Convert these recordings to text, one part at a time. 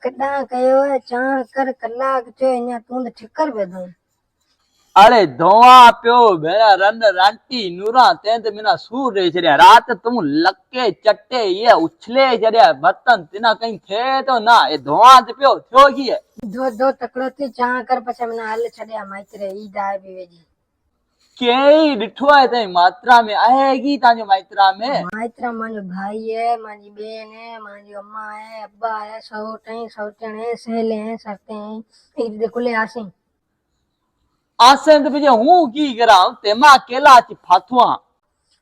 कदा कयो है चाह कर कलाक जो इन्या तू तो ठिकर पे दो। अरे धोआ प्यो भेड़ा रन रांटी नूरा ते तो मिना सूर रही छड़िया रात तुम लक्के चट्टे ये उछले छड़िया बर्तन तिना कहीं थे तो ना ये धोआ ते प्यो थियो की है दो दो तकड़ो थी चाह कर पछे मना हल छड़िया माइतरे ई दाए भी वेजी के डिठो है ते मात्रा में आएगी ताजो मात्रा में माइतरा मांजो भाई है मांजी बहन है मांजी अम्मा है अब्बा है सौट है सौटन है सहेले हैं सरते हैं ई दे कुले आसी आसें तो बिजे हूं की करा तेमा अकेला ची फाथुआ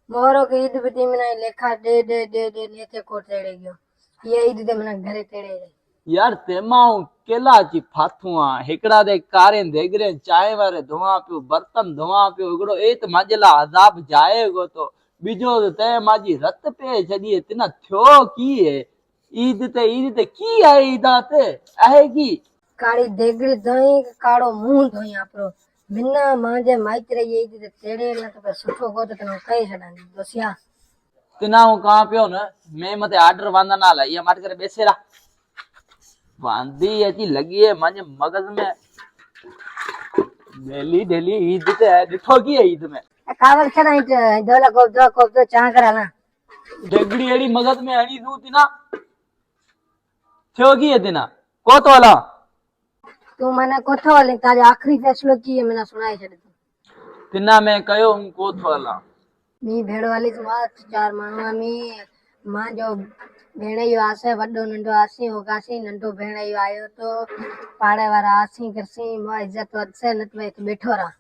मोरो के ईद बती मना लेखा दे दे दे दे लेते को तेड़े गयो ये ईद दे मना घरे तेड़े गए यार तेमा केला ची फाथुआ हिकड़ा दे कारे देगरे चाय वारे धोआ पियो बर्तन धोआ पियो हिकड़ो एत माजला अजाब जाएगो तो बीजो ते माजी रत पे छदी तिना थियो की है ईद ते की है ईदा ते आएगी काली देगड़ी धोई काड़ो मुंह धोई आपरो मिन्ना मांजे माइतरे ये ईद दे तेड़े न तो सुठो को तो तनो कई छडानी दोसिया तिना हूं कहां पियो न मैं मते आर्डर वांदा ना ला ये मार करे बेसेरा वांदी अची लगी है माने मगज में डेली डेली ईद ते डिठो की है ईद में कावल छडाई दोला को तो चाह करा ना डेगड़ी एड़ी मगज में हणी दू तिना थियो की है तिना को तो वाला तू मने कोठो वाले तारे आखिरी फैसलो की है मना सुनाई छड़े तिना मैं कयो हूं को तो वाला मी भेड़ वाली बात चार मानवा मी मां जो भेणे यो आसे वड्डो नंढो आसी होगासी नंढो भेणे यो आयो तो पाड़े वाला आसी करसी मो इज्जत वदसे न तो एक बैठो रहा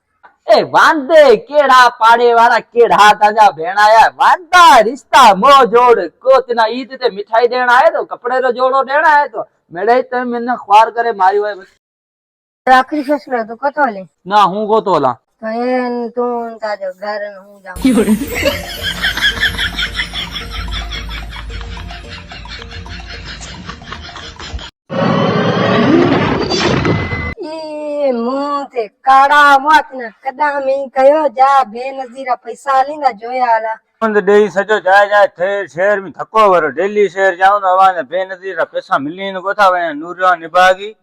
ए वांदे केड़ा पाड़े वाला केड़ा ताजा भेणाया वांदा रिश्ता मो जोड़ को तिना ईद ते मिठाई देना है तो कपड़े रो जोड़ो देना है तो मेरे ते मैंने ख्वार करे मारियो है आखिरी फैसलो तो कोठो वाले ना हूं को तो वाला तो ये तू ताजो घर न हूं जाऊं ये मुंह ते काड़ा मत न कदा में कयो जा बेनजीरा पैसा लींदा जोया आला बंद डेई सजो जाए जाए थे शहर में थको वरो दिल्ली शहर जाऊं तो आवाज बेनजीरा पैसा मिलनी न कोथा वे नूरिया निभागी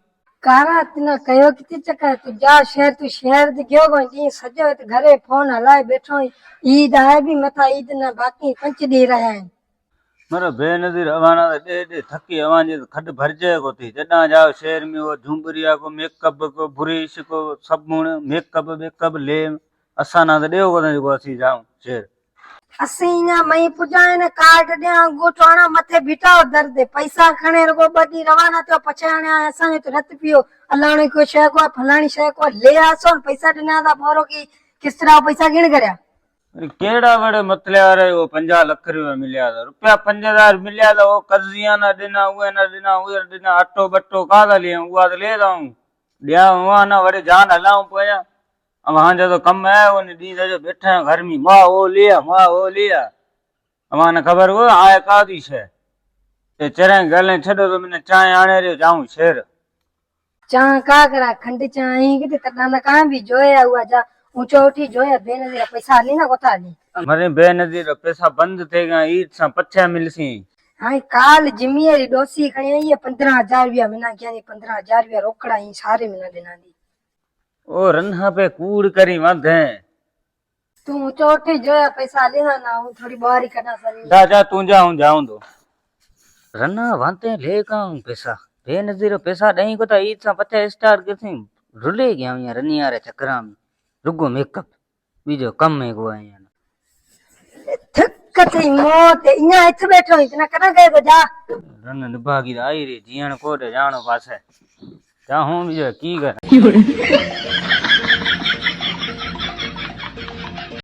कारा तना कयो किती चक्कर तू जा शहर तू शहर दे गयो गो जी सजो ते घरे फोन हलाए बैठो ईद है भी मथा ईद ना बाकी 5 दी रहा है मरो बेनजीर अवाना दे थकी अवान खड भरजे को थी जडा जाओ शहर में वो झुंबरिया को मेकअप को बुरिश को सबूण मेकअप ले असा ना देओ को जो असी जाऊं शहर असीना मई पुजाए ने कार्ड दे गोटवाना मथे बिठाओ दर्द पैसा खणे रगो बडी रवाना तो पछाणे असा ने तो रत पियो अलाणे को शय को फलाणी शय को ले आसो पैसा देना दा बोरो की किस तरह पैसा गिण करया केड़ा बड़े मतले आ रहे वो 50 लाख रुपया मिलिया था रुपया 5000 मिलिया था वो कर्जिया ना देना उए देना अट्टो बट्टो कादा लिया उआ तो ले जाऊं दिया वहां ना बड़े जान हलाऊं पोया अब वहां जो कम है वो दी जो बैठे हैं घर में मां वो लिया हमारे खबर वो आए कादी छे ते चरे गले छड़ो तो मैंने चाय आने रे जाऊं शहर चाह का करा खंड चाह ही के तडा ना का भी जोया हुआ जा ऊंचो उठी जोया बेनजीरा पैसा ली ना कोथा ली मरे बेनजीर पैसा बंद थे गया ईद सा पछा मिलसी हां काल जिम्मेदारी डोसी खणी ये 15000 रुपया महीना क्या 15000 रुपया रोकड़ा ही सारे महीना देना दी ओ रन्हा पे कूड़ करी मत है तू ऊंचो उठी जोया पैसा लेना ना हूं थोड़ी बाहरी कटा सरी जा तू जाऊं तो रन्ना वांते ले काऊं पैसा बेनजीर पैसा दई को ईद सा पछा स्टार्ट करसी रुले गया यार रनिया रे चक्रा में रुगो मेकअप बीजो कम में को है थक थई मौत इया इथ बैठो इतना कदा गए तो जा रन निभागी आई रे जीण को जानो पासे जा हूं बीजो की कर